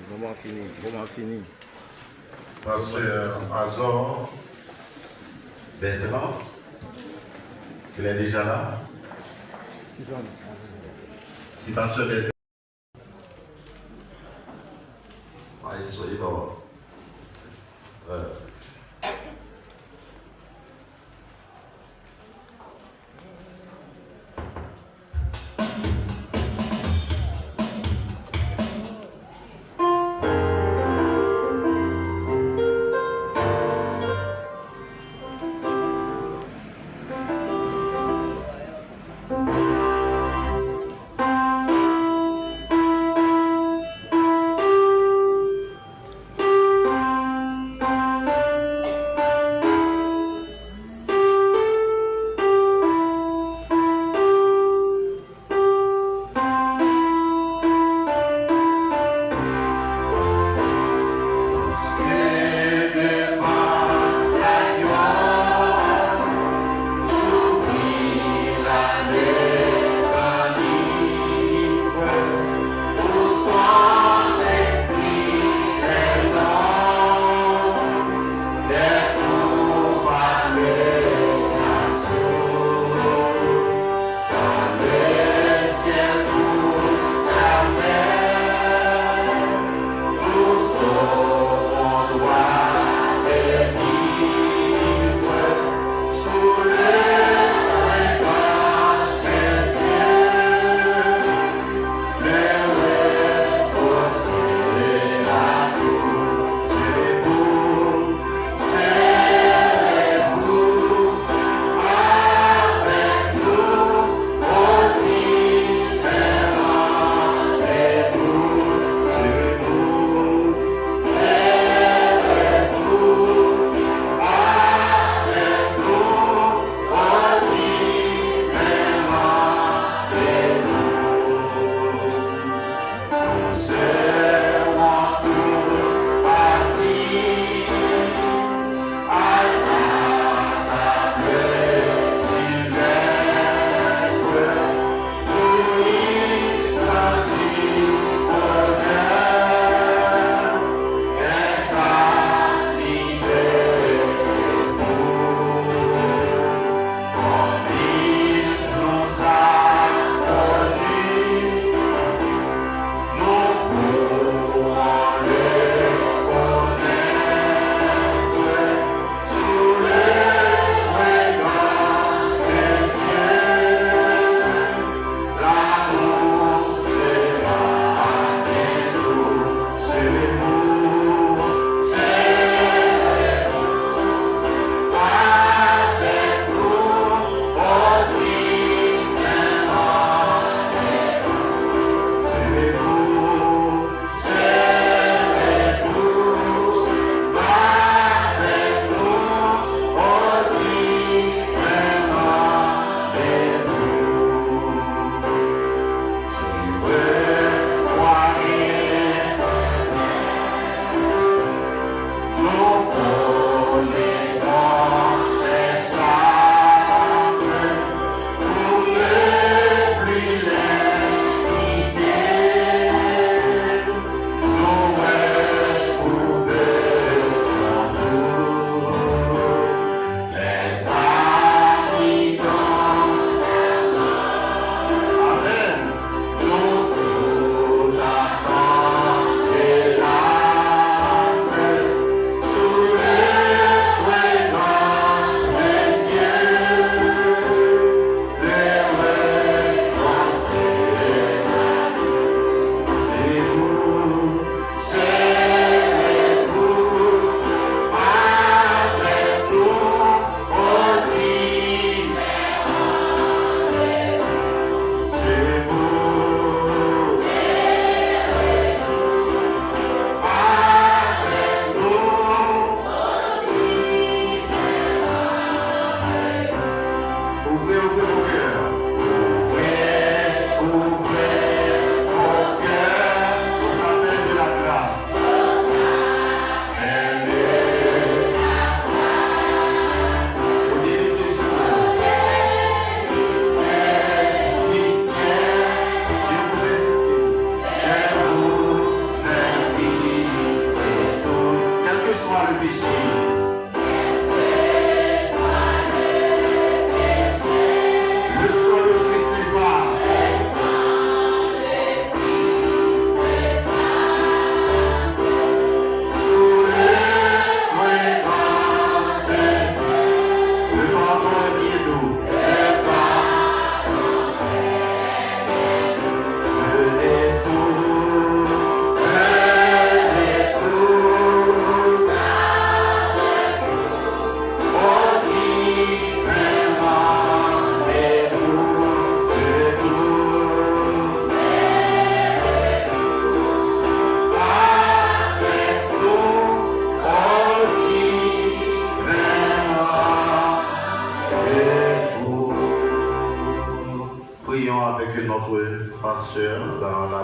Moment fini. Pasteur Azor Bertrand, il est déjà là. Si Pasteur Bertrand. Soyez bon.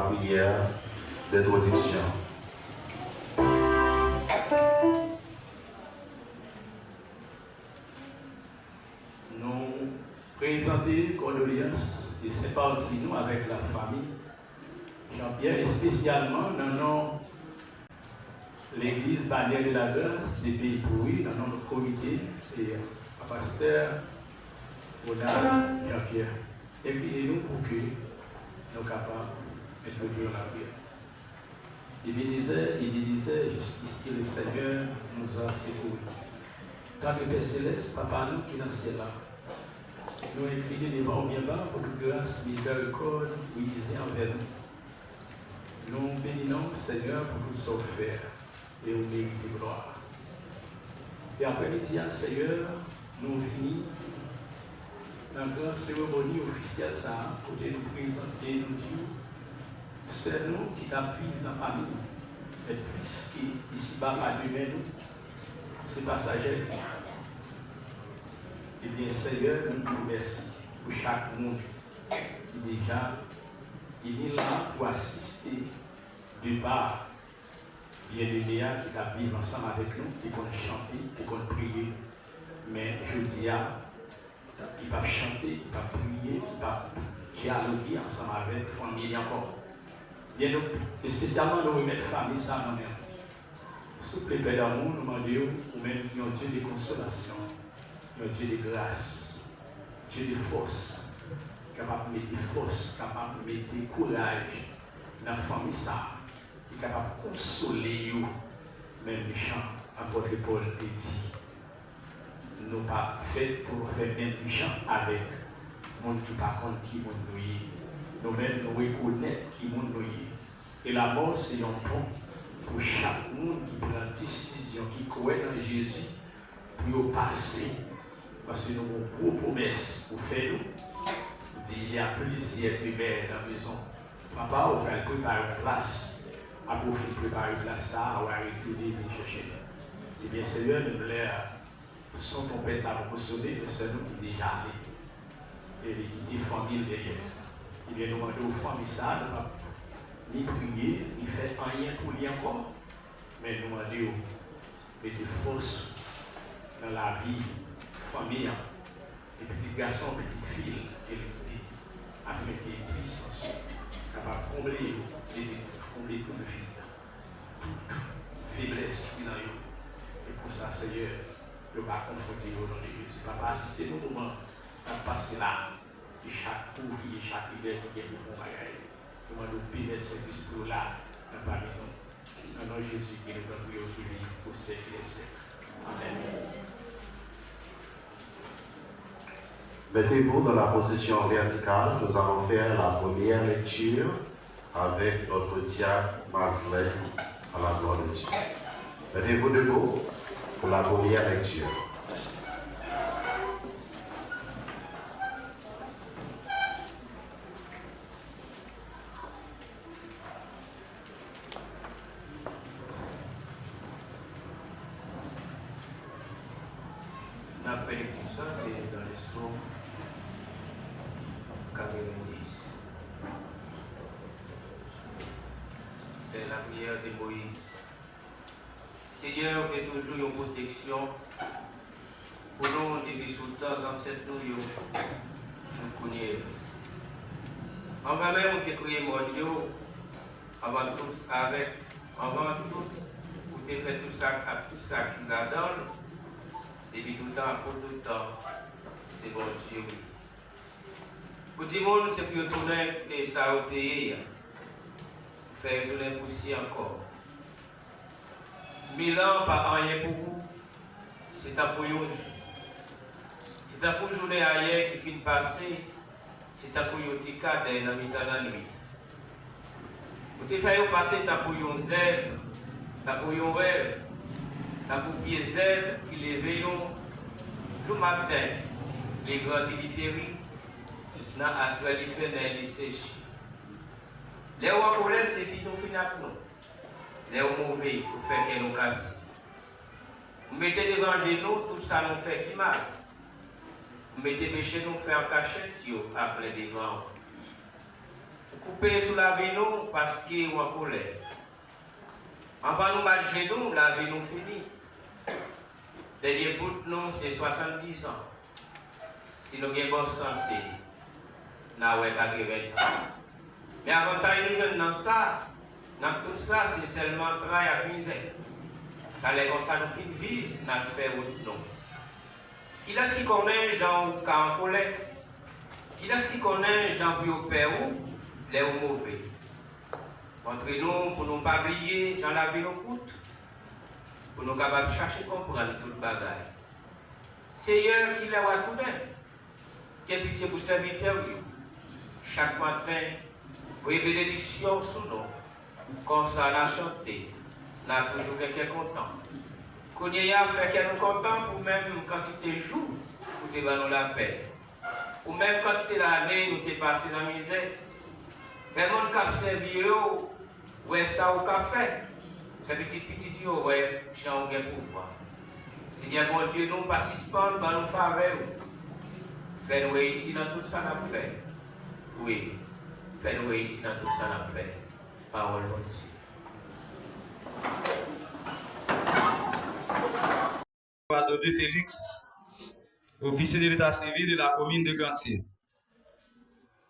prière d'introduction. Nous présenter condoléances et sympathie nous avec la famille Jean-Pierre et spécialement dans l'église Bannière de la Grâce des Pays Pourris, dans notre comité et à pasteur Jean-Pierre. Et puis nous pour que nous soyons capables d'introduire la prière. Il disait, jusqu'ici le Seigneur nous a secourus. Quand le Père Céleste, Papa nous qui est dans le ciel là, nous inclinons devant au bien bas pour que grâce, miséricorde, oui, envers nous. Nous bénissons le Seigneur pour tout ce offert et au mérite de gloire. Et après-midi, Seigneur, nous venons dans la cérémonie officielle, ça, côté nous présenter, nous dire, c'est nous qui t'appuient dans la famille. Et puisqu'ici-bas, pas d'humain, c'est passager. Eh bien, Seigneur, nous nous remercions pour chaque monde qui déjà il est là pour assister de part bien-aimés qui va vivre ensemble avec nous, qui vont chanter, qui vont prier. Mais je dis à qui va chanter, qui va prier, qui va dialoguer ensemble avec la famille encore. Bien, nous, et spécialement nous remettre famille ça dans même. S'il vous plaît, Père d'amour, nous demandons, ou même qui ont Dieu de consolation, qui ont Dieu de grâce, Dieu de force, capable de mettre force, capable de mettre courage dans la famille ça, qui est capable de consoler vous, même méchant, apôtre Paul te dit. Nous pas fait pour faire même méchant avec le monde qui par contre qui monde nous nous-mêmes nous reconnaissons qui monde nous et la mort c'est un pont pour chaque monde qui prend décision qui croit dans Jésus pour passer parce que nous avons une grosse promesse pour faire nous il y a plusieurs bébés dans la maison papa on va préparer une place à profiter préparer une place ça on va retourner et chercher et bien Seigneur nous voulons sans ton père à mentionner que c'est nous qui déjà allés et qui défendent derrière. Il vient demander aux familles ça, de ne pas ni prier, ni faire rien pour lui encore, mais demander aux mettre force dans la vie, famille, les petits garçons, les petites filles, afin qu'ils puissent capables de combler toute faiblesse qu'il a eu. Et pour ça, Seigneur, je vais confronter au nom de Jésus. Je vais assister au moment de passer là. Et chaque cours et chaque idée qui est pour faire. Je vais nous payer ce discours là parmi nous. Au nom de Jésus qui nous a prié aujourd'hui pour siècle et siècle. Amen. Mettez-vous dans la position verticale. Nous allons faire la première lecture avec notre diacre Masley à la gloire de Dieu. Mettez-vous debout pour la première lecture. La fait tout ça, c'est dans les psaumes 90. C'est la prière de Moïse. Seigneur, que toujours une protection pour nous, depuis sous le temps, ancêtres nous, je connais. En va même, on t'a créé mon Dieu, avant tout, pour te faire tout ça qui la donne. Depuis tout le temps, pour tout le temps, c'est bon Dieu. Pour tout le monde, c'est pour retourner et ça a été faire retourner aussi encore. 1000 ans, pas rien pour vous. C'est un pour vous. C'est un pour journée ailleurs qui finit de passer. C'est un pour vous qui cadre dans la nuit. Vous te faire passer, c'est un pour vous zèle, c'est un pour vous rêve. La boupier zèle qui les veillons tout matin, les grands téléphériques, dans la soirée du feu, dans les sèches. Les rois colères, c'est fini au final pour nous. Les mauvais, pour faire qu'elle nous casse. Vous mettez devant nous, tout ça nous fait qui mal. Vous mettez péché nous faire en cachette, après devant. Vous Couper sous la vie nous parce qu'il est en colère. Avant nous marcher nous, la vie nous finit. Dernier bout nous, c'est 70 ans. Si nous avons bonne santé, nous avons 80 ans. Mais avant de nous venir dans ça, dans tout ça, c'est seulement travail à misère. Ça les comme ça nous fait vivre, nous fait route non. Qui est-ce qui connaît Jean ou en colère? Qui est-ce qui connaît Jean puis au père ou les mauvais? Entre nous, pour ne pas oublier, Jean la vie nous coûte. Pour nous capables de chercher comprendre tout le bagage. Seigneur qui l'a tout même. Qui est pitié pour serviteur, chaque matin, vous avez bénédiction sous nous. Comme ça, on a chanté. On a toujours quelqu'un content. Qu'on y a fait quelqu'un content pour même quantité de jours, pour te donner la paix. Ou même quantité d'années, nous te passé dans la misère. Vraiment, nous avons servi, ouais, ça ou fait. C'est petit, ouais, j'ai un pouvoir. Seigneur, bon Dieu, nous pas suspendre, nous faveur. Fais-nous réussir dans tout ça qu'on fait. Oui, fais-nous réussir dans tout ça qu'on fait. Parole de Dieu. De Félix, officier de l'état civil de la commune de Gantier.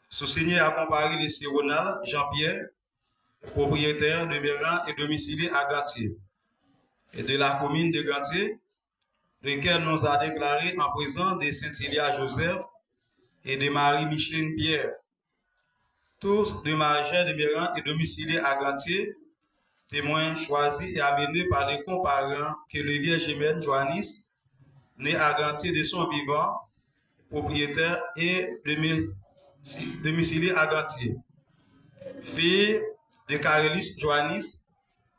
Sous-signé a comparé les Ronald Jean-Pierre, propriétaire demeurant et domicilié à Gantier, et de la commune de Gantier, lequel nous a déclaré en présence de Saint-Hilaire Joseph et de Marie-Micheline Pierre, tous de majeurs demeurant et domiciliés à Gantier, témoins choisis et amenés par les comparants que le vierge jumelle Joannis, né à Gantier de son vivant, propriétaire et domicilié à Gantier. Fille de Carélis Joannis,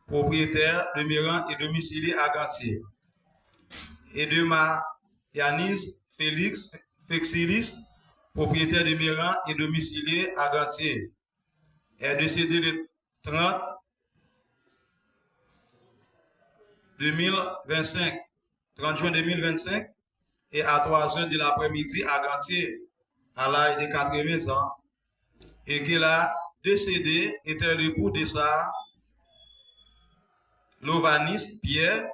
propriétaire demeurant et domicilié à Gantier. Et de Yanis Félix Fexilis, propriétaire demeurant et domicilié à Gantier. Est décédé le 30 juin 2025 et à 3 heures de l'après-midi à Gantier, à l'âge de 80 ans, et qu'il a décédé était l'époux de sa Lovanis Pierre,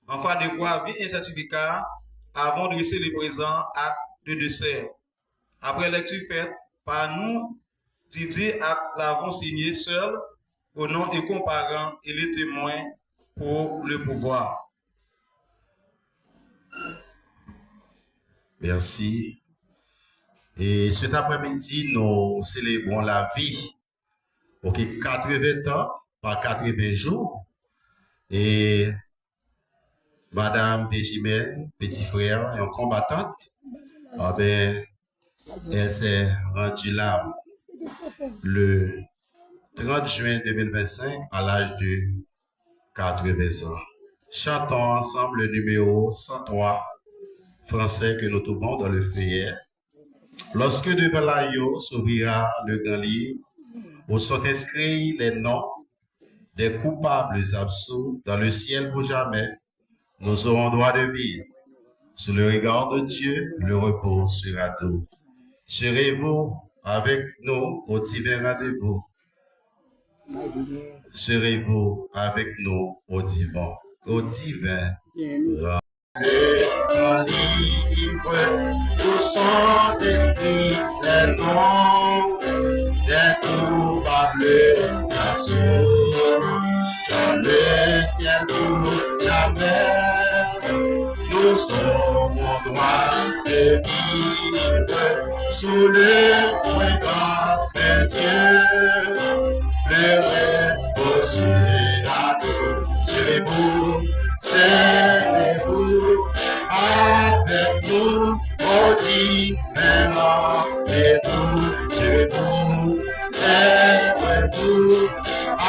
en fin de quoi vie un certificat avant de laisser le présent acte de décès. Après lecture faite par nous, Didier l'avons signé seul au nom et comparant et les témoins pour le pouvoir. Merci. Et cet après-midi, nous célébrons la vie. Ok, 80 ans par 80 jours. Et Madame Béjimène, petit frère et en combattante, elle s'est rendue là le 30 juin 2025 à l'âge de 80 ans. Chantons ensemble le numéro 103 français que nous trouvons dans le feuillet. Lorsque devant l'agneau s'ouvrira le grand livre, où sont inscrits les noms des coupables absous dans le ciel pour jamais, nous aurons droit de vivre. Sous le regard de Dieu, le repos sera doux. Serez-vous avec nous au divin rendez-vous? Serez-vous avec nous au divin rendez-vous? Le livre où sont inscrits les noms des coupables absous dans le ciel pour jamais. Nous sommes en droit de vivre sous le regard de Dieu. Le repos sera doux. Serez-vous avec nous au divin rendez-vous? Serez-vous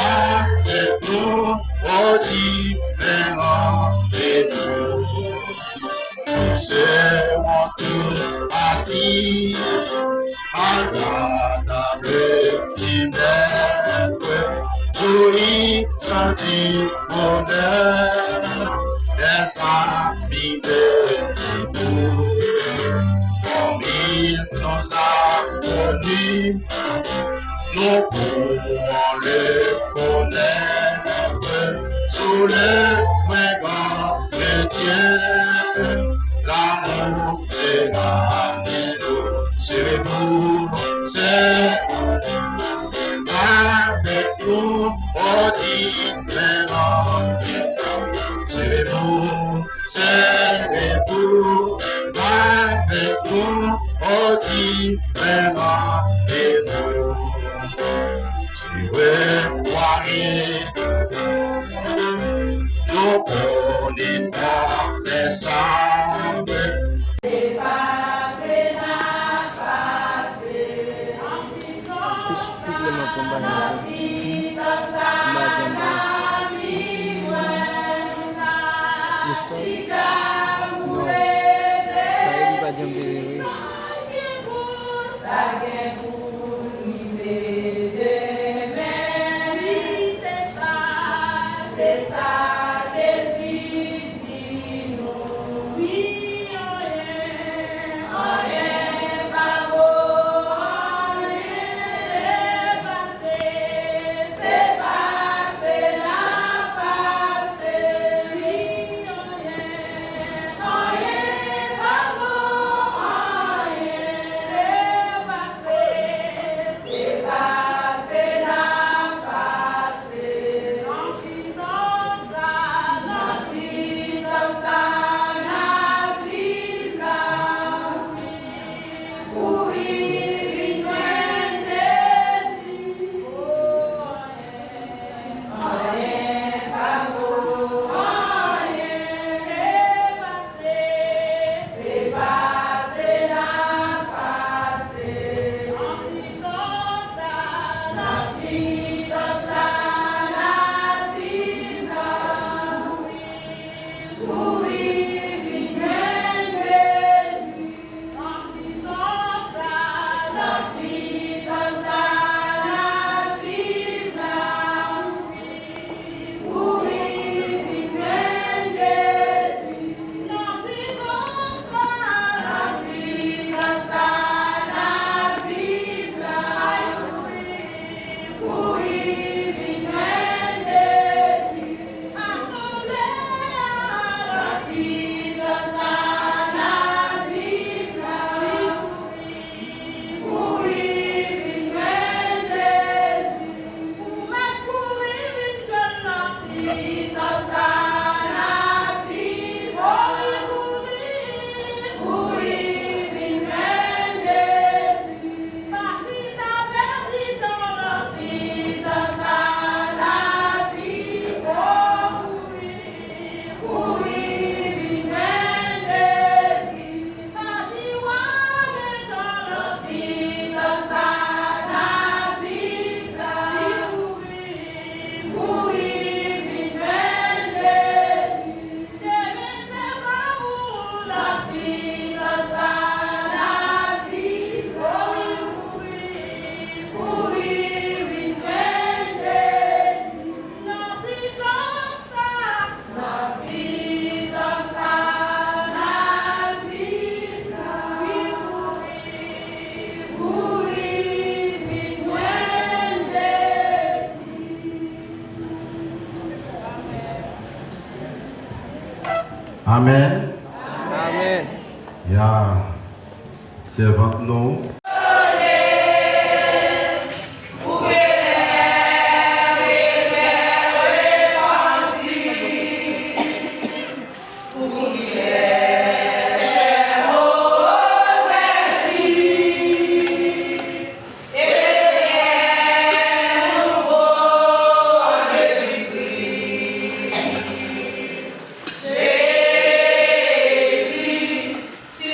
avec nous au divin rendez-vous? Nous serons tous assis à la table du maître, jouissant du bonheur des amis de l'époux. Comme il nous a connus, nous pouvons le connaître sous le regard de Dieu. L'amour sera nous, c'est vous, c'est avec nous, au différent. Serez-vous avec nous, au différent et vous. Tu veux croire, nous connaissons les sables. Amen. Amen. Ya, servante nous. Si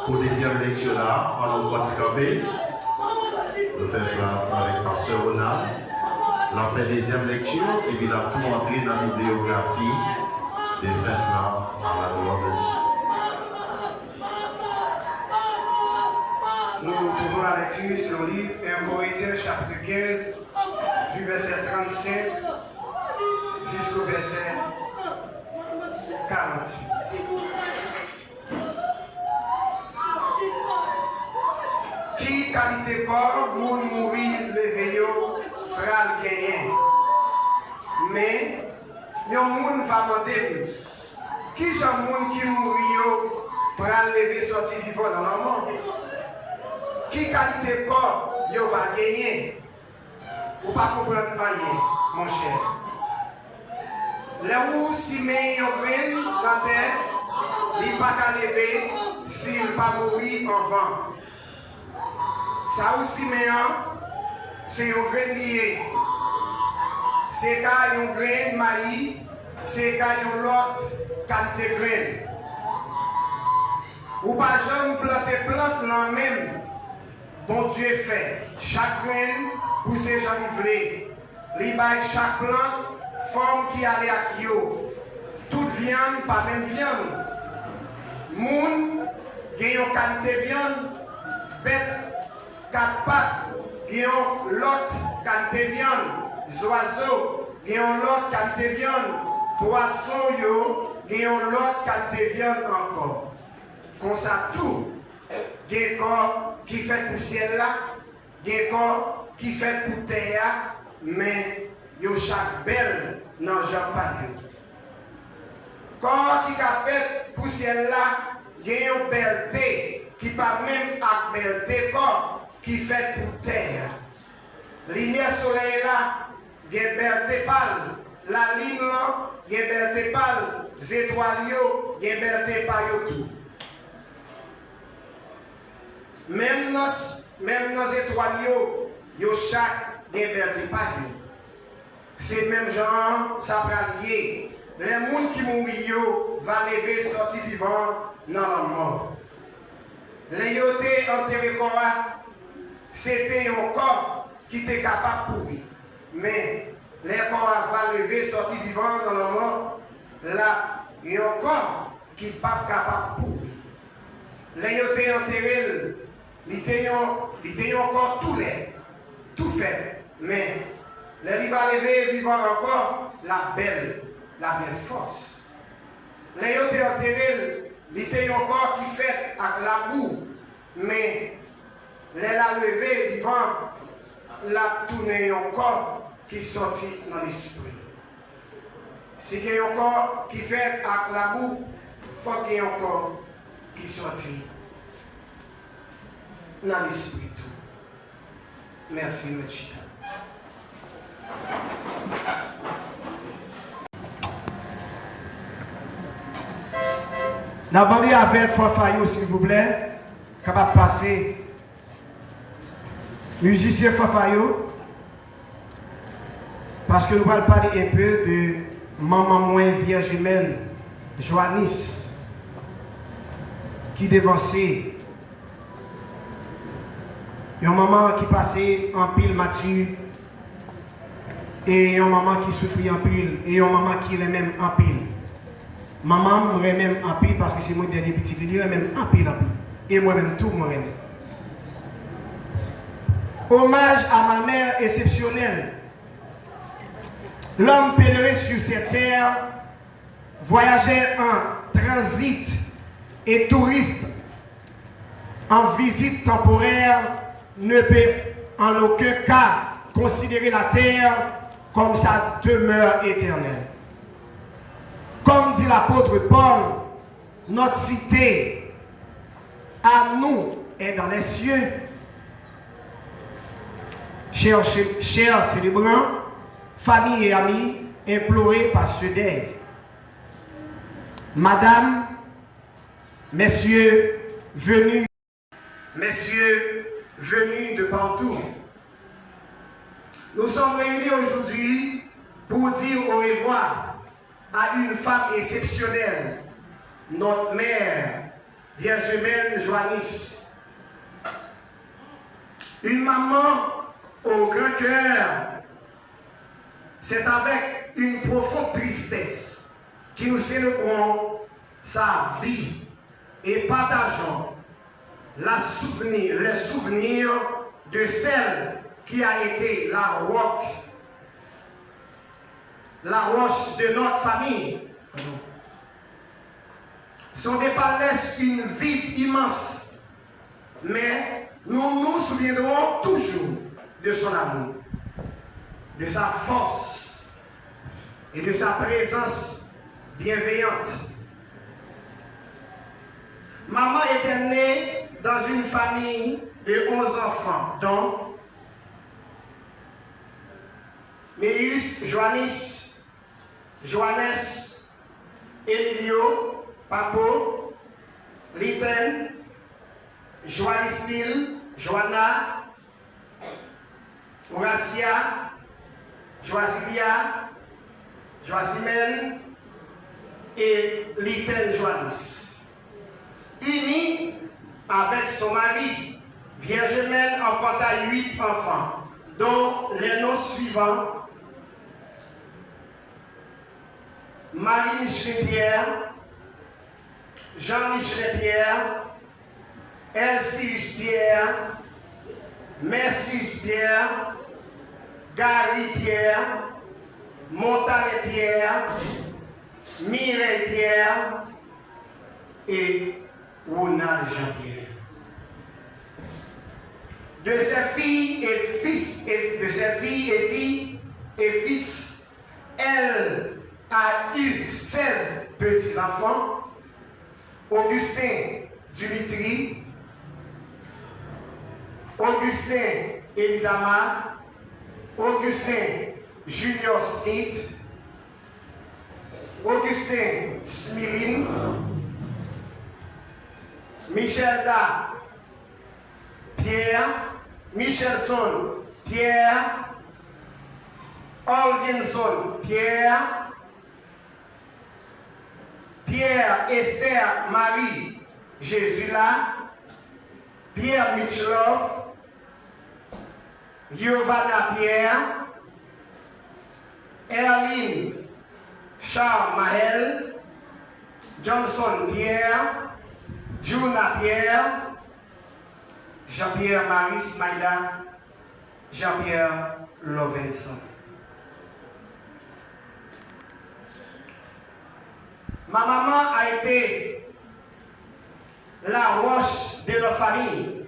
Pour deuxième lecture là, on va nous camper. Nous faisons place avec Pasteur Ronald. On fait deuxième lecture et puis là, tout entrer dans la bibliographie des fêtes là, dans la gloire de Dieu. Nous trouvons la lecture sur le livre 1 Corinthiens chapitre 15, du verset 35 jusqu'au verset 48. Qui qualité corps, moun mourir levé yo, pral gagner. Mais, yon moun va demander, qui j'en moun qui mourir yo, pral lever sorti vivant dans la mort? Qui qualité corps, yo va gagner? Ou pas comprendre rien, mon cher. Là où si men yon grain dans terre, il pas qu'à lever s'il pas mourir en vent. Ça aussi, c'est un grain lié. C'est quand un grain maïs, c'est quand un l'autre qualité grain. Ou pas jamais planter plante là même. Bon Dieu fait. Chaque grain pousse j'en voulais. Il baille chaque plante forme qui allait à yo. Toute viande, pas même viande. Moun, qui a une qualité viande, bête. 4 pattes, qui ont l'autre qualité de viande, oiseaux, qui ont l'autre qualité de viande, poissons, qui ont l'autre qualité de viande encore. Comme ça, tout, il y a un corps qui fait pour ciel là, il y a un corps qui fait pour terre, mais il y a chaque belle dans le genre pas. Corps qui a fait pour ciel là, il y a une belleté qui pas même à belleté corps. Qui fait pour terre. Lumière soleil là, il y a berté pâle. La ligne là, il y a berté pâle. Les étoiles, il y a berté pâle tout. Même nos étoiles, il y a chaque berté pâle. C'est même genre, ça va lier. Les gens qui mourent, va lever, sortir vivant dans la mort. Les yotés enterrés quoi? C'était un corps qui était capable de pourrir. Mais les corps va lever, sortir vivant dans le mort. Là, il y a un corps qui n'est pas capable de pourrir. Les gens étaient enterrés, ils étaient encore tout fait. Mais les va lever, vivant encore, la belle force. Les gens étaient enterrés, ils étaient encore qui fait avec la boue. Mais les la levé vivant, la tourné encore qui sortit dans l'esprit. Si il y a encore qui fait avec la boue, il faut qu'il y ait encore qui sortit dans l'esprit. Merci, monsieur. N'abandonnez avec Fafayou, s'il vous plaît, capable de passer. Musicien Fafayou, parce que nous allons parler un peu de maman moins vierge humaine, Joannis, qui dévançait. Une maman qui passait en pile mature, et une maman qui souffrait en pile, et une maman qui est même en pile. Maman me même en pile parce que c'est mon dernier petit, il est même en pile. Et moi-même tout, moi même. Hommage à ma mère exceptionnelle. L'homme pèlerin sur cette terre, voyageait en transit et touriste en visite temporaire, ne peut en aucun cas considérer la terre comme sa demeure éternelle. Comme dit l'apôtre Paul, notre cité à nous est dans les cieux. Chers célébrants, famille et amis implorés par ce deuil. Madame, messieurs venus de partout, nous sommes réunis aujourd'hui pour dire au revoir à une femme exceptionnelle, notre mère, Vierge Joannis. Une maman au grand cœur. C'est avec une profonde tristesse que nous célébrons sa vie et partageons le souvenir de celle qui a été la roche de notre famille. Son départ laisse une vide immense, mais nous nous souviendrons toujours de son amour, de sa force et de sa présence bienveillante. Maman était née dans une famille de 11 enfants, dont Meus, Joannis, Joannes, Emilio, Papo, Liten, Joannistil, Joanna, Horacia, Joasilia, Joasimène et Liten Joannis. Unie avec son mari, Vierge Mère enfanta 8 enfants, dont les noms suivants: Marie-Michel Pierre, Jean-Michel Pierre, Elsie Pierre, Merci Pierre, Gary Pierre, Montalet Pierre, Mireille Pierre et Ronald Jean-Pierre. De ses filles et fils, elle a eu 16 petits-enfants: Augustin Dimitri, Augustin Elisama, Augustin Junior Smith, Augustin Smiline, Michelda Pierre, Michelson Pierre, Olginson Pierre, Pierre Esther Marie Jésula, Pierre Michelov, Giovanna Pierre, Erline Charles Mahel, Johnson Pierre, Juna Pierre, Jean-Pierre Marie Smaïda, Jean-Pierre Lovenson. Ma maman a été la roche de notre famille,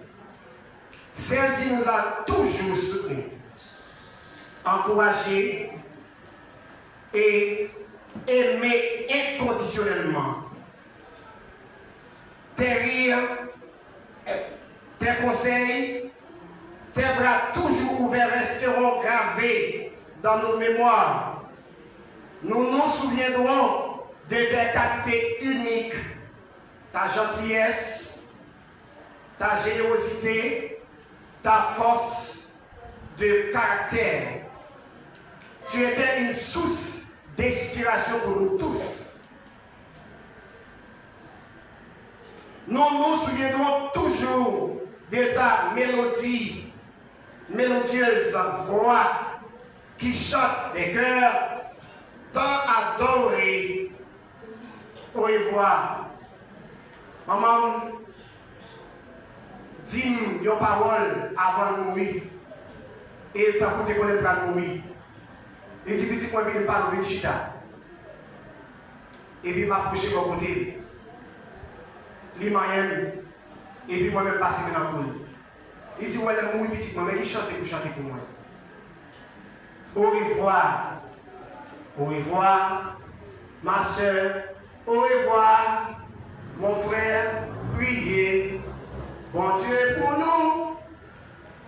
celle qui nous a toujours soutenus, encouragés et aimés inconditionnellement. Tes rires, tes conseils, tes bras toujours ouverts resteront gravés dans nos mémoires. Nous nous souviendrons de tes qualités uniques, ta gentillesse, ta générosité, ta force de caractère. Tu étais une source d'inspiration pour nous tous. Nous nous souviendrons toujours de ta mélodieuse voix qui chante les cœurs tant adorés. Au revoir. Maman, dis-moi une parole avant de mourir. Et tu as coûté pour ne mourir. Et dit, petit, moi, je ne parle pas de chita. Et puis, je m'approche de mon côté. Il m'a et puis, moi, je passe dans la cour. Il dit, ouais, je mourir petit, moi, mais il chante pour chanter pour moi. Au revoir. Au revoir, ma soeur. Au revoir, mon frère. Priez. Bon Dieu pour nous.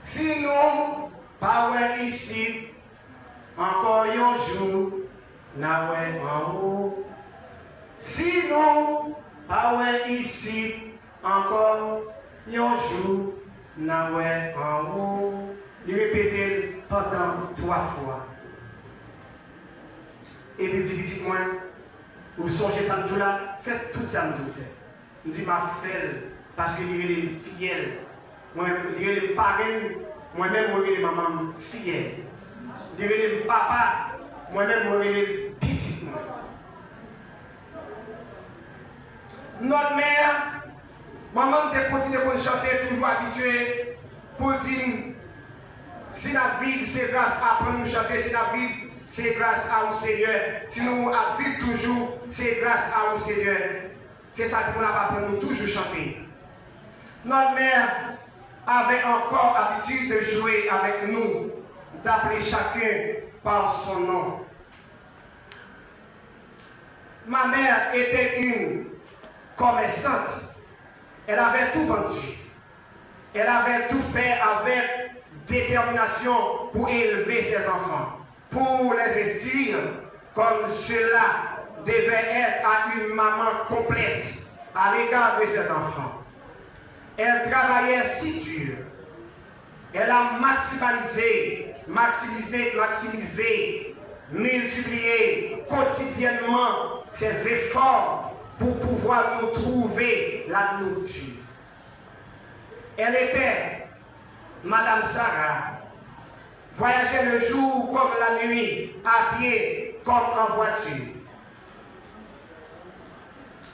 Sinon, pas ouais ici. encore un jour, n'a ouais en haut. Sinon, ah ouais ici, encore un jour, n'a ouais en haut. Il répétait pendant 3 fois. Et puis dit, moi, vous songez ça tout là, faites tout ça que vous faites. Je dis, ma fille, parce que il est fidèle. Moi, il est parent, moi-même, moi, il est maman fidèle. Il est papa, moi-même, moi, il est petit. Notre mère, maman, elle continue à chanter, toujours habituée, pour dire, si la vie, c'est grâce à nous chanter, si la vie, c'est grâce à vous, Seigneur. Si nous vivons toujours, c'est grâce à vous, Seigneur. C'est ça qu'on a appris nous toujours chanter. Notre mère avait encore l'habitude de jouer avec nous, d'appeler chacun par son nom. Ma mère était une commerçante. Elle avait tout vendu. Elle avait tout fait avec détermination pour élever ses enfants, pour les instruire comme cela devait être à une maman complète à l'égard de ses enfants. Elle travaillait si dur. Elle a maximisé, multiplié quotidiennement ses efforts pour pouvoir nous trouver la nourriture. Elle était Madame Sarah, voyageait le jour comme la nuit, à pied comme en voiture.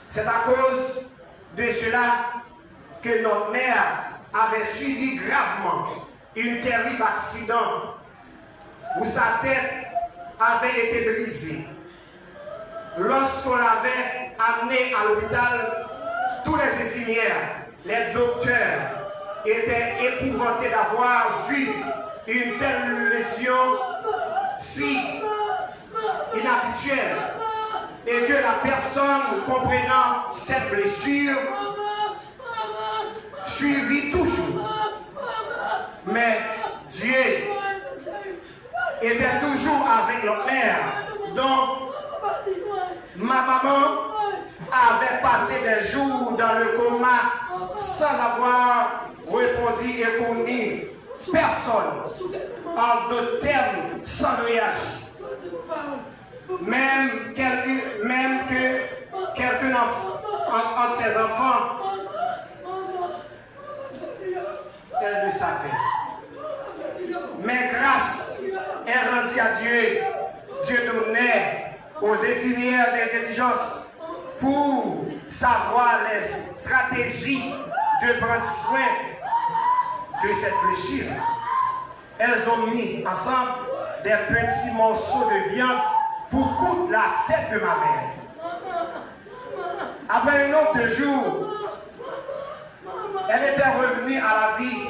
C'est à cause de cela que notre mère avait subi gravement un terrible accident où sa tête avait été brisée. Lorsqu'on l'avait amenée à l'hôpital, tous les infirmières, les docteurs étaient épouvantés d'avoir vu une telle lésion si inhabituelle et que la personne comprenant cette blessure suivit toujours. Mais Dieu était toujours avec notre mère. Donc, ma maman avait passé des jours dans le coma sans avoir répondu et connu personne en d'autres termes sans réagir. Même que quelqu'un entre ses enfants, elle le savait. Mais grâce est rendue à Dieu. Dieu donnait aux infirmières d'intelligence pour savoir les stratégies de prendre soin de cette blessure. Elles ont mis ensemble des petits morceaux de viande pour coudre la tête de ma mère. Après un autre jour, elle était revenue à la vie.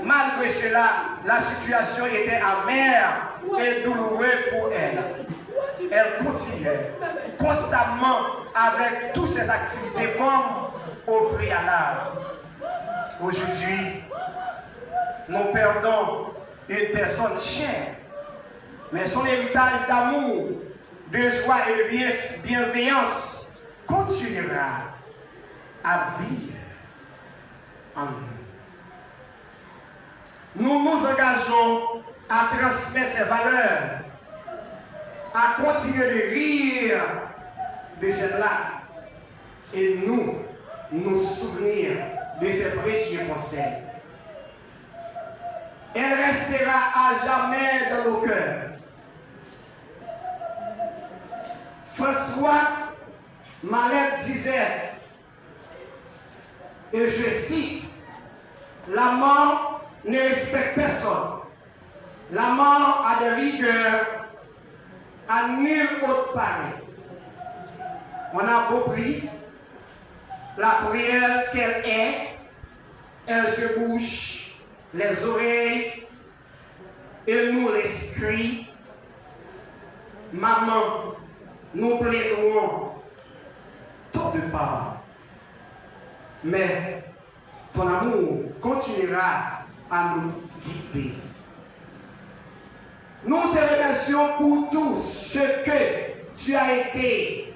Malgré cela, la situation était amère et douloureuse pour elle. Elle continuait constamment avec toutes ses activités comme au préalable. Aujourd'hui, nous perdons une personne chère, mais son héritage d'amour, de joie et de bienveillance continuera à vivre en nous. Nous nous engageons à transmettre ces valeurs, à continuer de rire de celle-là et nous souvenir de ces précieux conseils. Elle restera à jamais dans nos cœurs. François Mallet disait, et je cite, la mort ne respecte personne. La mort a des rigueurs à nul autre pareil. On a beau pris la prière qu'elle est, elle se bouche les oreilles et nous l'esprit. Maman, nous plaiderons tôt de part, mais ton amour continuera à nous guider. Nous te remercions pour tout ce que tu as été,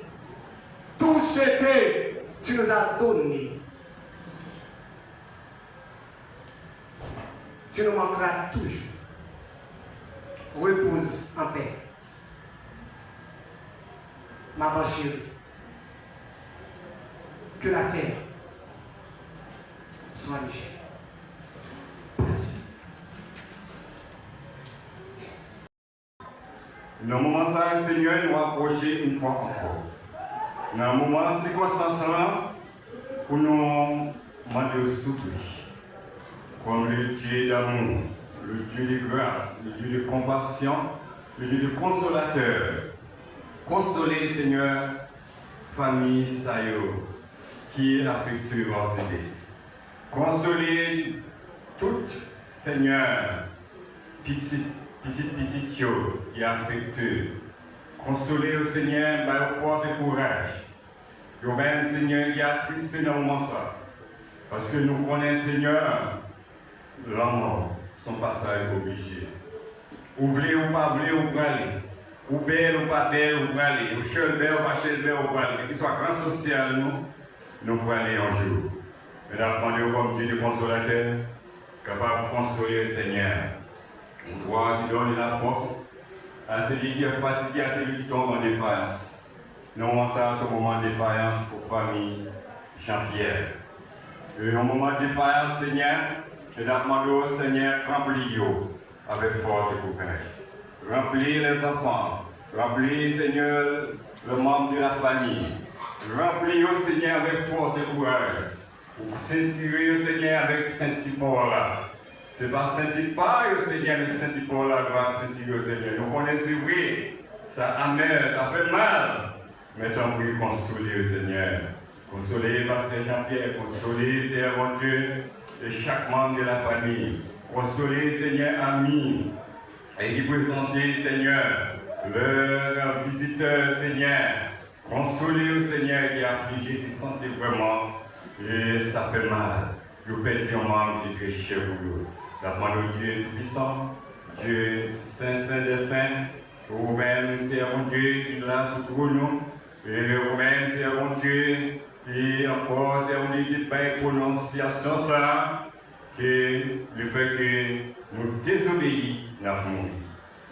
tout ce que tu nous as donné. Tu nous manqueras toujours. Repose en paix. Maman chérie, que la terre soit légère. Merci. Dans le moment ça, Seigneur, nous approcher une fois encore. Dans le moment, circonstance là, pour nous demander au souffle, comme le Dieu d'amour, le Dieu de grâce, le Dieu de compassion, le Dieu de consolateur. Consoler, Seigneur, famille Sayo, qui est affectueusement aidée. Consoler tout, Seigneur, petit chose qui est affectueux. Consoler le Seigneur par force et courage. Et même, Seigneur, qui a attristé dans le moment ça. Parce que nous connaissons, Seigneur, la mort, son passage obligé. Oubliez ou pas oublier, ou aller. Ou belle ou pas belle, ou aller. Ou seul belle ou pas seul belle, ou aller. Qu'il soit grand social, nous pouvons aller un jour. Mais d'apprendre comme Dieu de consolateur, capable de consoler le Seigneur. On doit lui donner la force à celui qui est fatigué, à celui qui tombe en défaillance. Nous avons ça ce moment de défaillance pour la famille Jean-Pierre. Et au moment de défaillance, Seigneur, et d'apprendre au Seigneur, remplis-le avec force et courage. Remplis les enfants, remplis, Seigneur, le membre de la famille. Remplis au Seigneur avec force et courage. Pour s'inspirer au Seigneur avec Saint-Paul-là. Ce n'est pas Saint-Paul au Seigneur, mais Saint-Paul-là doit s'inspirer au Seigneur. Nous connaissons, oui, ça amer, ça fait mal. Mais tant pis, consoler au Seigneur. Consoler Pasteur Jean-Pierre, consoler, Seigneur mon Dieu, et chaque membre de la famille. Consoler, Seigneur, amis. Et qui présenter, Seigneur, leur visiteur, Seigneur. Consoler au Seigneur qui a affligé, qui sentait vraiment, et ça fait mal. Vous perdez un membre qui est très cher pour vous. La demande au Dieu Tout-Puissant, Dieu Saint des Saints, vous-même, c'est un Dieu qui l'a sur nous, et vous-même, c'est un Dieu qui encore, c'est un Dieu qui paye prononciation ça, que le fait que nous désobéissons, nous avons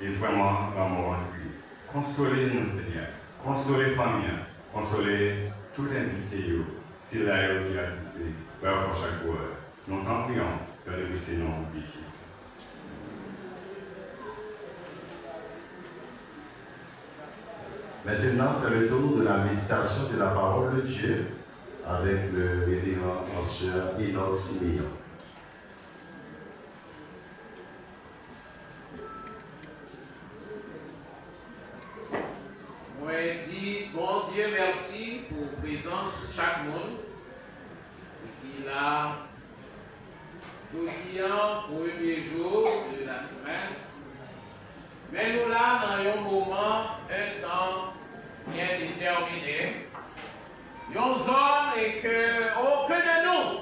et vraiment la mort en lui. Consolez-nous, Seigneur. Consolez famille, consolez tout invité, si là qui a dit, pour chaque fois. Nous t'en prions, que le Seigneur de Jésus. Maintenant, c'est le tour de la méditation de la parole de Dieu avec le révérend Monsieur Enoch Simeon. Moi, je dis, bon Dieu, merci pour la présence de chaque monde. qui là, aussi un premier jour de la semaine. Mais nous là, dans un moment, un temps bien déterminé, une zone et que aucun de nous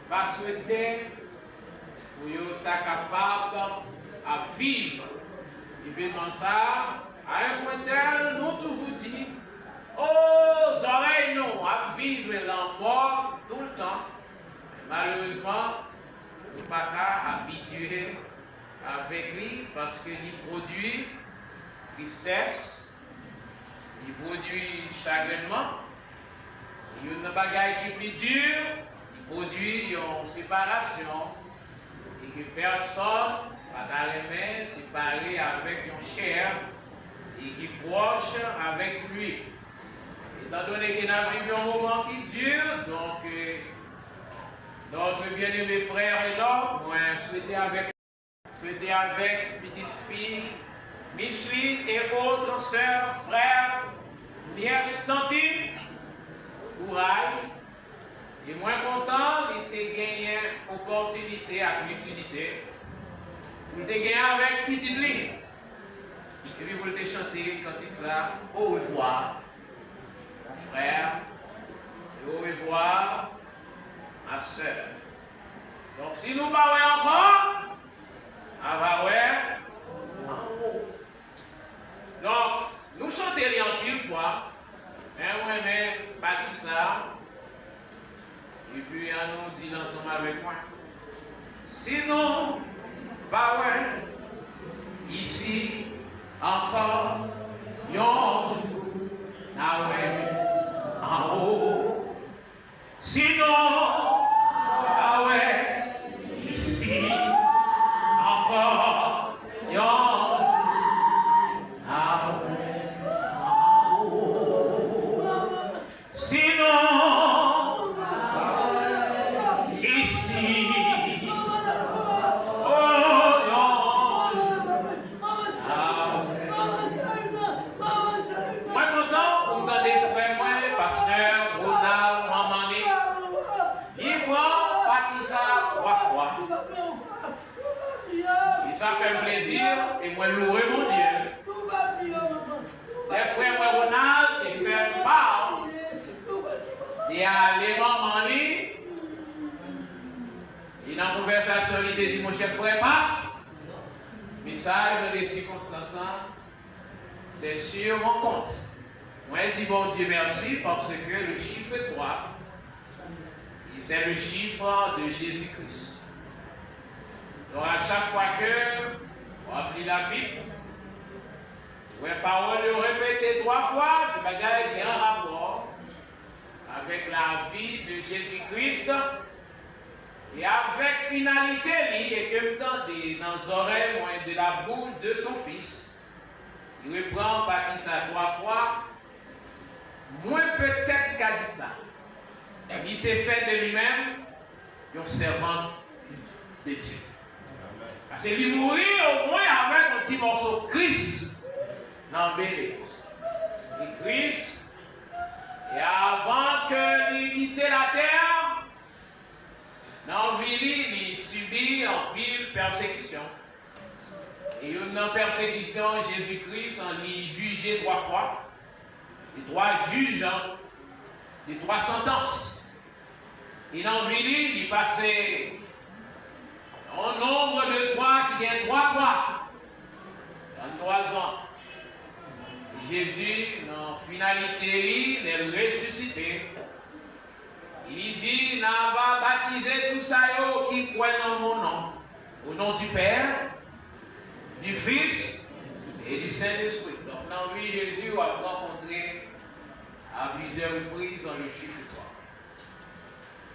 va souhaiter pour être capable de vivre l'événement ça. À un point tel, nous toujours dit, aux oreilles nous, à vivre la mort tout le temps. Malheureusement, nous ne sommes pas habitués avec lui parce qu'il produit tristesse, il produit chagrinement, il y a une bagaille qui est plus dure, il produit une séparation et que personne va dans les mains séparé avec une chair et qui est proche avec lui. Étant donné qu'il a vécu un moment qui dure, donc notre bien-aimé frère est là, moi souhaiter avec petite fille, Micheline et autres sœurs, frères, nièces, tantes, courage. Et moins content, il t'a gagné opportunité à lucidité. Il t'a gagné avec petite ligne. Et puis vous le chanter quand il ça, au revoir, mon frère, et au revoir, ma soeur. Donc si nous parlons encore, à va Donc, nous chantons en pile fois. On aime bâtir ça. Et puis, on nous dit ensemble avec moi. Sinon, bah ouais, ici, encore, yon, ah ouais, en haut. Sinon, ah ouais, ici, encore, yon, ah ouais, en haut. Sinon, ici, ça fait plaisir et moi louer mon Dieu. Les frères Ronald, ils font part. Il y a les mamans li. Il y a une conversation, il dit mon chef frère passe. Message des circonstances, c'est sur mon compte. Moi je dis bon Dieu merci parce que le chiffre 3, c'est le chiffre de Jésus-Christ. Donc à chaque fois que on applique la Bible, la parole est répétée 3 fois, c'est pas qu'il y a un rapport avec la vie de Jésus-Christ et avec finalité et que même temps dans les oreilles de la bouche de son fils. Il reprend partie ça 3 fois. Moins peut-être qu'à dit ça. Il était fait de lui-même un servant de Dieu. Parce qu'il mourit au moins avec un petit morceau de Christ dans le bébé. Et Christ, et avant qu'il quitte la terre, dans la vie, il subit en pile persécution. Et une persécution, Jésus-Christ, on lui jugé 3 fois. Les 3 juges, les 3 sentences. Et dans la vie, il passait un nombre de 3 qui vient 3 fois. Dans 3 ans. Jésus, dans la finalité, il est ressuscité. Il dit, n'a va baptiser tout ça qui croit dans mon nom. Au nom du Père, du Fils et du Saint-Esprit. Donc, dans lui, Jésus a rencontré à plusieurs reprises dans le chiffre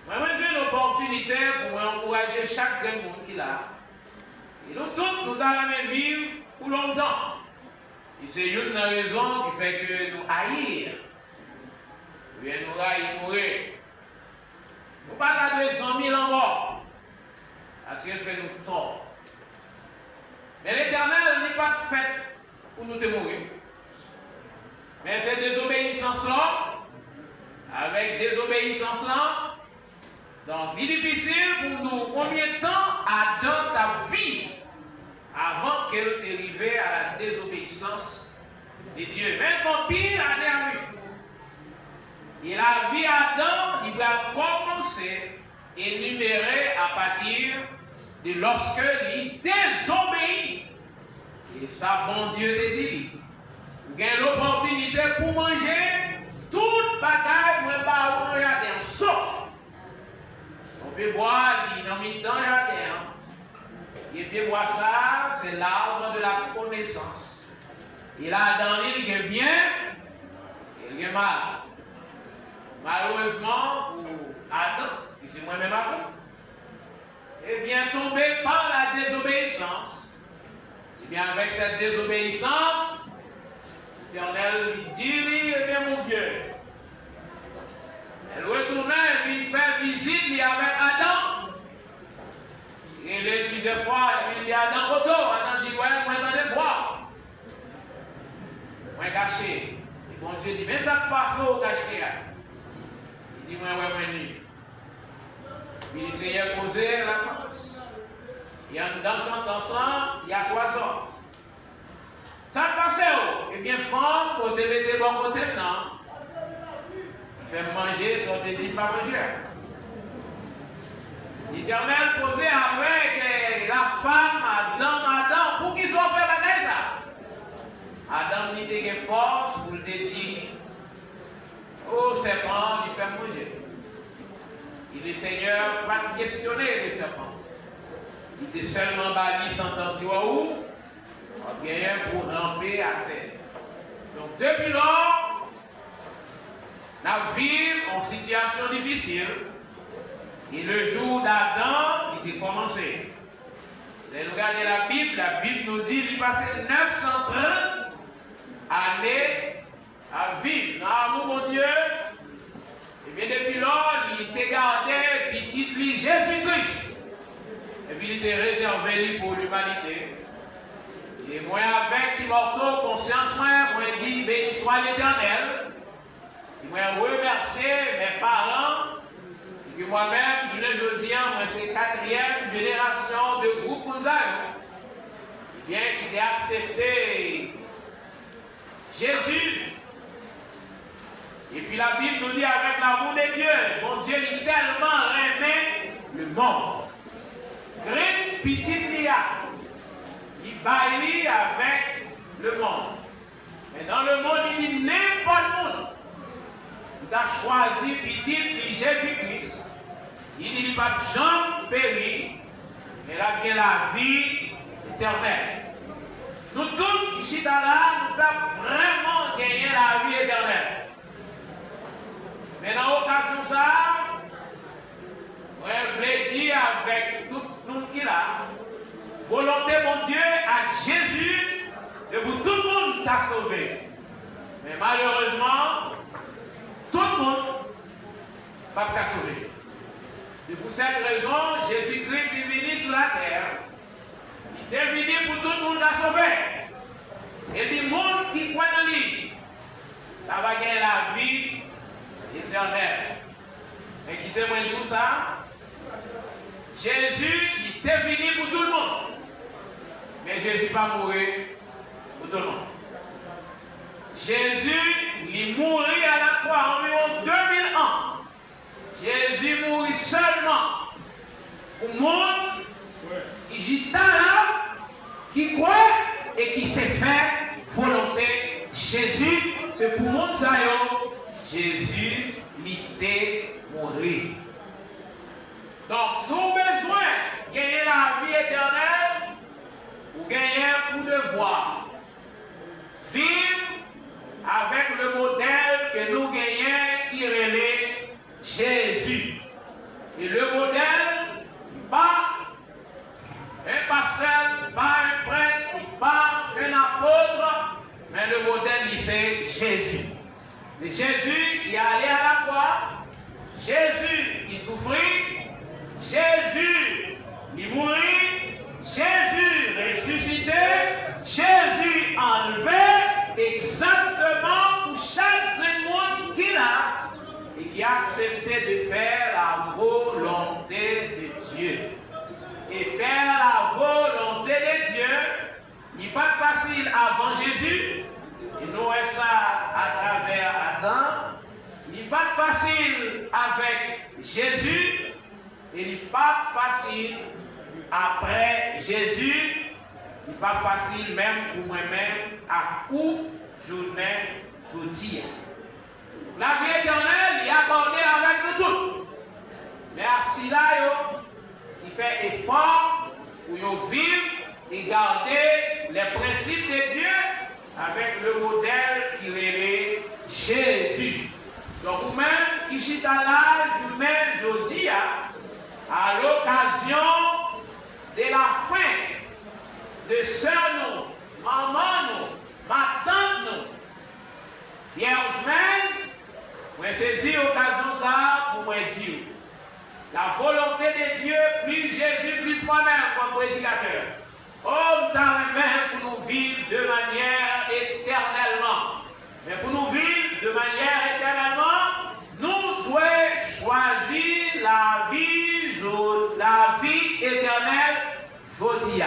3. Moi, j'ai une opportunité pour encourager chaque monde qui l'a. Et nous tous, nous allons vivre pour longtemps. Et c'est une raison qui fait que nous haïr. Nous haïr mourir. Nous ne pouvons pas garder 100 000 en mort. Parce qu'elle fait nous tort. Mais l'Éternel n'est pas fait pour nous mourir. Mais cette désobéissance-là, avec désobéissance-là, donc il est difficile pour nous. Combien de temps Adam t'a vécu avant qu'elle t'arrive à la désobéissance de Dieu? Même son pire année à lui. Et la vie Adam, il va commencer et numérer à partir de lorsque il désobéit. Et ça, bon Dieu te dit, vous avez l'opportunité pour manger toute bagaille, mais pas au jardin, sauf. On peut boire, il n'a mis dans le jardin. Et puis boire ça, c'est l'arbre de la connaissance. Et là, dans l'île, il y a bien, et il y a mal. Malheureusement, pour Adam, et c'est moi-même Adam, eh bien, tombé par la désobéissance. Eh bien, avec cette désobéissance, l'Éternel lui dit, eh bien, mon vieux, elle retournait et puis il fait visite avec Adam. Il est plusieurs fois, et puis il dit Adam, auto. Adam dit, ouais, moi, j'entendais voir. Moi, caché. Et bon Dieu dit, mais ça te passe au caché. Il dit, moi, nuit. Il essayait de poser la sentence. Et dans la sentence, il y a 3 ans. Ça passe où? Eh bien, femme, côté de bon côté, non. Il fait manger, ça te dit pas manger. L'Éternel posait avec la femme, Adam, pour qu'ils soient fait la ça. Adam n'a pas de force pour te dire, oh serpent, il fait manger. Il est Seigneur, pas questionner le serpent. Il est seulement bali sentence de où, bien pour ramper à terre. Donc depuis lors, nous vivons en situation difficile. Et le jour d'Adam, il était commencé. Vous regardez la Bible nous dit qu'il passait 930 années à vivre dans l'amour mon Dieu. Et bien depuis lors, il était gardé petit lui Jésus-Christ. Et puis il était réservé pour l'humanité. Et moi avec les morceaux conscience, moi dit béni soit l'Éternel. Et moi remercier mes parents. Et moi-même, je dis, moi c'est 4e génération de groupe Mounzaï. Bien qu'il ait accepté Jésus. Et puis la Bible nous dit avec l'amour de Dieu, mon Dieu il tellement aimé le monde. Green petit lia, il baille avec le monde. Mais dans le monde, il dit n'importe monde. Il a choisi petit Jésus-Christ. Il dit pas de Jean péri, mais là vient la vie éternelle. Nous tous ici dans là, nous avons vraiment gagné la vie éternelle. Mais dans l'occasion ça, je voulais dire avec tout le monde qui est là, volonté mon Dieu à Jésus, de vous tout le monde t'a sauvé. Mais malheureusement, tout le monde ne va pas sauver. C'est pour cette raison, Jésus-Christ est venu sur la terre. Il est venu pour tout le monde à sauver. Et le monde qui croit en lui, ça va gagner la vie éternelle. Et qui témoigne tout ça? Jésus, il est venu pour tout le monde. Mais Jésus n'est pas mort pour tout le monde. Jésus, il est mort à la croix environ 2000 ans. Jésus mourit seulement pour le monde qui gît là, qui croit et qui fait faire volonté. Jésus, c'est pour le monde ça. Jésus, il était mort. Donc, si vous avez besoin de gagner la vie éternelle, vous gagnez pour devoir vivre avec le modèle que nous gagnons qui relève Jésus. Et le modèle, pas un pasteur, pas un prêtre, pas un apôtre, mais le modèle, c'est Jésus. C'est Jésus qui est allé à la croix, Jésus qui souffrit, Jésus qui mourit, Jésus ressuscité, Jésus enlevé, exactement pour chaque monde qu'il a. Qui a accepté de faire la volonté de Dieu. Et faire la volonté de Dieu n'est pas facile avant Jésus. Et nous voyons ça à travers Adam. Il n'est pas facile avec Jésus. Et il n'est pas facile après Jésus. Il n'est pas facile même pour moi-même à journée journée. La vie éternelle, il est accordé avec nous tous. Mais à cela, il fait effort pour vivre et garder les principes de Dieu avec le modèle qui est Jésus. Donc, vous-même, qui êtes à l'âge, vous-même, je dis, à l'occasion de la fin de sœur nous, maman nous, ma tante nous, vierge même, je saisis l'occasion ça pour moi dire la volonté de Dieu, plus Jésus, plus moi-même comme prédicateur. Oh, dans les mains pour nous vivre de manière éternellement. Mais pour nous vivre de manière éternellement, nous devons choisir la vie éternelle, aujourd'hui.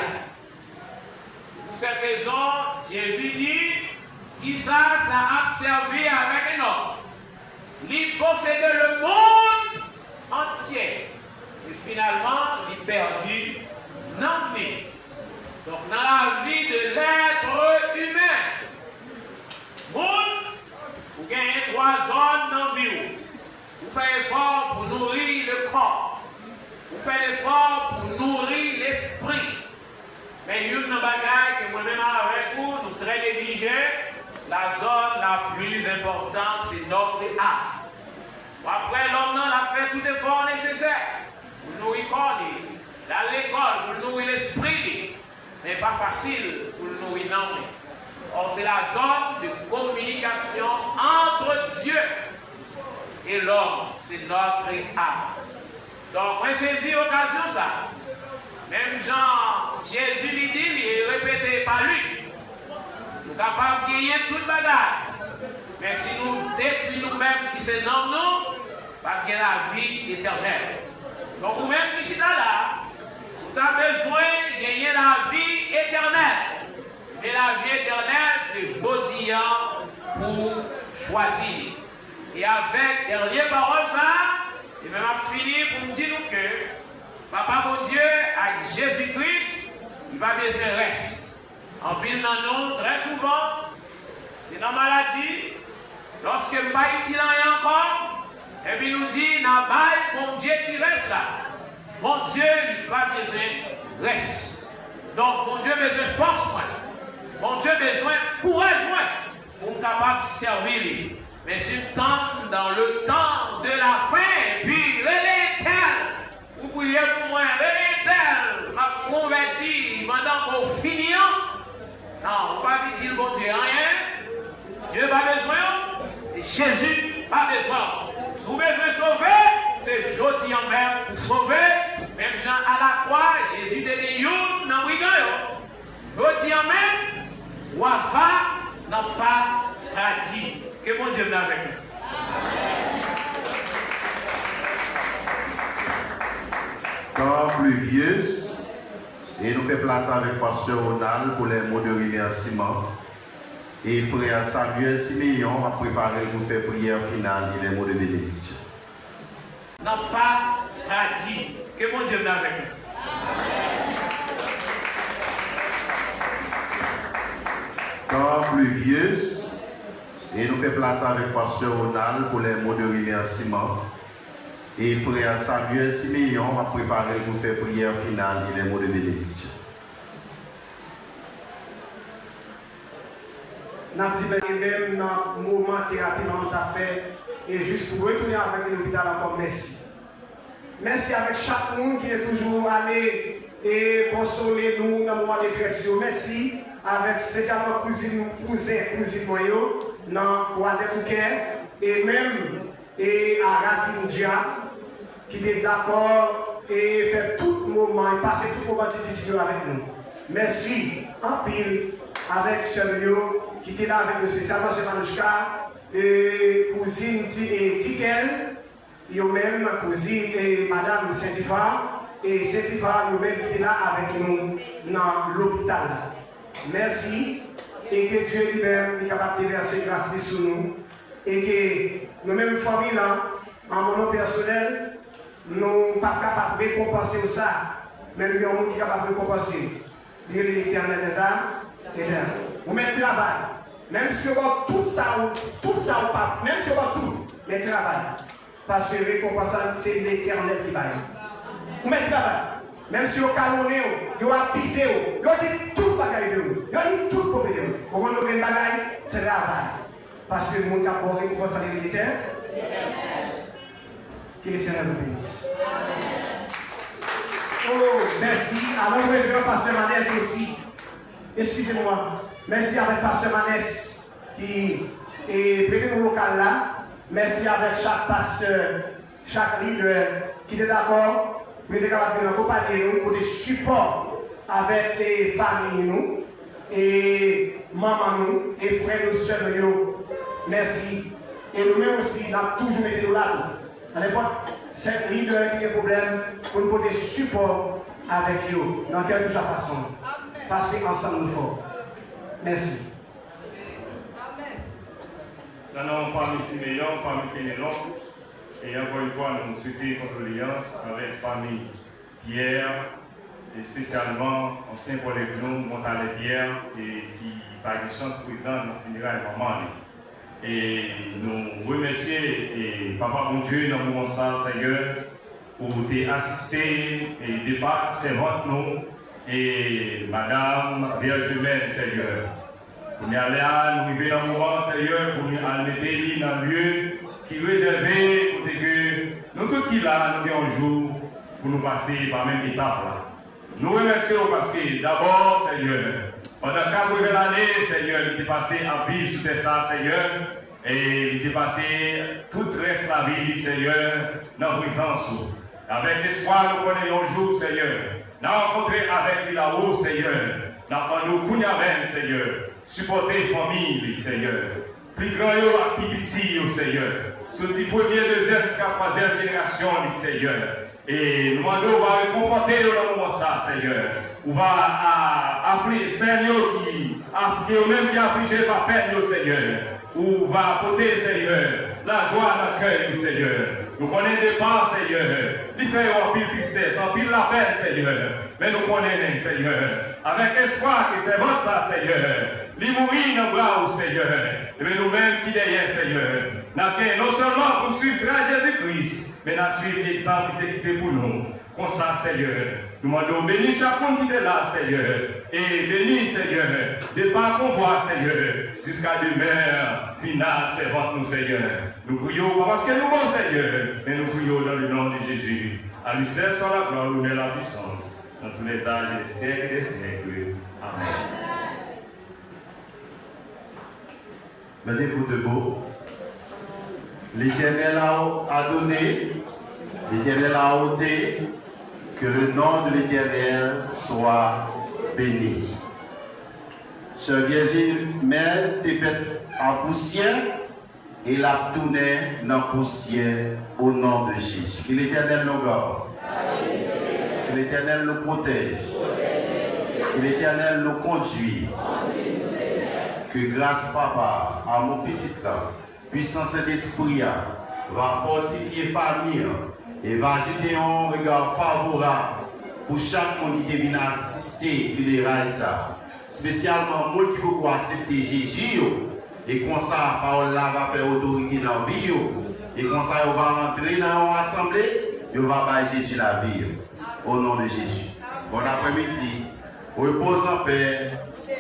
Pour cette raison, Jésus dit, qui ça a servi avec un homme. Il possédait le monde entier. Et finalement, il perdu non. Donc, dans la vie de l'être humain, Vous faites l'effort pour nourrir le corps. Vous faites l'effort pour nourrir l'esprit. Mais une bagaille que moi-même avec vous, nous très négligés, la zone la plus importante, c'est notre âme. Après, l'homme a fait tout effort nécessaire pour nourrir le corps, dans l'école, pour nourrir l'esprit, mais pas facile pour nourrir l'âme. Or, c'est la zone de communication entre Dieu et l'homme, c'est notre âme. Donc, on saisit l'occasion ça. Même Jean, Jésus lui dit, il est répété par lui. Nous sommes capables de gagner toute bagarre. Mais si nous détruisons nous-mêmes qui se nomment nous, pas gagner la vie éternelle. Donc, vous-même qui êtes là, vous avez besoin de gagner la vie éternelle. Et la vie éternelle, c'est Baudian pour choisir. Et avec dernière parole, ça, il m'a fini pour me dire que Papa mon Dieu, avec Jésus-Christ, il va besoin de reste. En pile dans nous, très souvent, c'est dans la maladie, lorsque je ne suis pas utile encore, et puis nous dit, dans mon Dieu qui reste là. Mon Dieu, il va besoin de reste. Donc, mon Dieu a besoin de force, moi. Mon Dieu a besoin de courage, moi, pour être capable de servir. Mais si nous sommes dans le temps de la fin, puis l'éternel, vous priez pour moi, l'éternel m'a converti pendant qu'on finit. Non, on ne va pas dire bon Dieu rien. Dieu n'a pas besoin, et Jésus n'a pas besoin. Si vous besoin sauver, c'est jodi en même pour sauver. Même Jean à la croix, Jésus a dit you dans brigand. Jodi en même, Wafa n'a pas radis. Que mon Dieu avec nous. Temps pluvieuse, et nous fait place avec Pasteur Ronald pour les mots de remerciement. Et frère Samuel Siméon va préparer pour faire prière finale et les mots de bénédiction. N'a pas radis. Que mon Dieu avec nous. Temps pluvieuse, et nous fait place avec Pasteur Ronald pour les mots de remerciement. Et frère Samuel Siméon va préparer pour faire prière finale et les mots de bénédiction. Nous avons dit même dans le moment de thérapie que nous avons fait, et juste pour retourner avec l'hôpital encore, merci. Merci avec chaque monde qui est toujours allé et consoler nous dans le moment de détresse. Merci avec spécialement cousine Moyo, dans Wade Bouquet, et même et à Ravindia, qui était d'accord et fait tout moment, et passer tout moment difficile avec nous. Merci en pile avec Semio, qui était là avec nous, spécialement ce Manouchka, et cousine Tikel, et même cousine et madame Saint-Ifa, et Saint-Ifa, nous-mêmes qui était là avec nous dans l'hôpital. Merci, et que Dieu lui-même est capable de verser grâce sur nous, et que nous-mêmes, famille là, en mon nom personnel, nous ne sommes pas capables de récompenser ça, mais nous sommes capables de récompenser. Dieu l'éternel des âmes, et bien, vous mettez travail, même si vous avez tout ça ou pas, même si vous avez tout, mais travail, parce que récompense, c'est l'éternel qui va. Vous mettez travail. Même si vous avez calonné, vous avez habité, vous avez dit tout bagaille de vous, vous avez dit tout problème. Vous avez dit bagaille, travail. Parce que le monde a pour récompenser les militaires. Que le Seigneur vous bénisse. Oh, merci. Alors, nous revenons Pasteur Manès aussi. Excusez-moi. Merci avec Pasteur Manès qui est prêté au local là. Merci avec chaque pasteur, chaque leader qui est d'accord. Nous sommes capables de nous accompagner pour des supports avec les familles nous, et maman nous, et frères nous, soeurs nous. Merci. Et nous-mêmes aussi, nous avons toujours été là. À l'époque, c'est le leader qui a des problèmes pour nous donner support avec eux, dans quelle que soit la façon. Parce qu'ensemble nous faisons. Merci. Dans notre famille Siméon, famille Pénélope, et encore une fois, nous souhaitons condoléances avec la famille Pierre, et spécialement ancien collègue nous, Montalet Pierre, et qui n'a pas de chance présente dans le funérail de maman. Et nous remercier et Papa mon Dieu dans le moment ça, Seigneur, pour t'avoir assisté et départ servante nous et Madame Vierge humaine, Seigneur. Pour nous aller à nous vivre dans le moment, Seigneur, pour nous aller dans le lieu qui est réservé pour que nous tous qui là, nous avons un jour pour nous passer par la même étape là. Nous remercions parce que d'abord, Seigneur, pendant 4 années, Seigneur, il est passé à vivre sous tes ça, Seigneur, et il est passé tout le reste de la vie, Seigneur, dans la présence. Avec l'espoir, nous connaissons un jour, Seigneur. Nous rencontré avec lui là-haut, Seigneur. Nous connaissons, Seigneur. Supporter la famille, Seigneur. Plus grand et plus petit, Seigneur. Sorti première, deuxième, jusqu'à troisième génération, Seigneur. Et nous demandons, on va réconforter dans le moment ça, Seigneur. On va faire nous même qui affligé par peine, Seigneur. On va apporter, Seigneur, la joie dans le cœur, Seigneur. Nous connaissons des pas, Seigneur. Il fait en pile tristesse, en pile la peine, Seigneur. Mais nous connaissons, Seigneur. Avec espoir que c'est votre ça, Seigneur. Il mourit dans le bras, Seigneur. Et nous-mêmes qui derrière, Seigneur. Non seulement pour suivre Jésus-Christ, mais nous suivre l'exemple qui était pour nous. Comme ça, Seigneur. Nous demandons bénis chacun qui est là, Seigneur. Et bénis, Seigneur, de par convoi, Seigneur, jusqu'à demeure finale, servante nous, Seigneur. Nous prions pas parce que nous sommes, Seigneur, mais nous prions dans le nom de Jésus. À lui seul soit la gloire, l'honneur et la puissance, dans tous les âges et les siècles et des siècles. Amen. Mettez-vous debout. L'Éternel a donné, l'Éternel a ôté, que le nom de l'Éternel soit béni. Ce Vierge mère t'est faite en poussière et la tournée dans la poussière au nom de Jésus. Que l'Éternel nous garde. Que l'Éternel nous protège. Que l'Éternel nous conduit. Que grâce Papa, à mon petit là, puissant Saint-Esprit va fortifier famille et va jeter un regard favorable pour chaque monde qui vient assister à ça. Spécialement, moi qui peut accepter Jésus et comme ça, la parole là va faire autorité dans la vie et comme ça, on va entrer dans l'assemblée et on va faire Jésus la vie. Au nom de Jésus. Bon après-midi, repose en paix,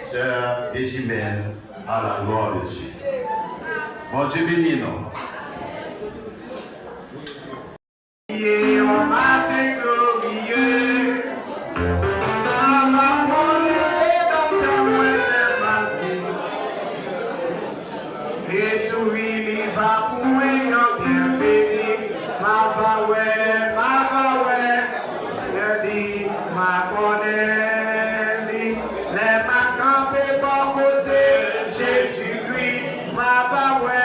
sœur et jumelle, à la gloire de Dieu. Bon Dieu béni nous. Matin glorieux, dans ma monnaie et dans ta monnaie, et souris, il va pour moi, bienvenue, ma ouais, je dis, ma monnaie, les ma campé par côté, Jésus-Christ, ma ouais.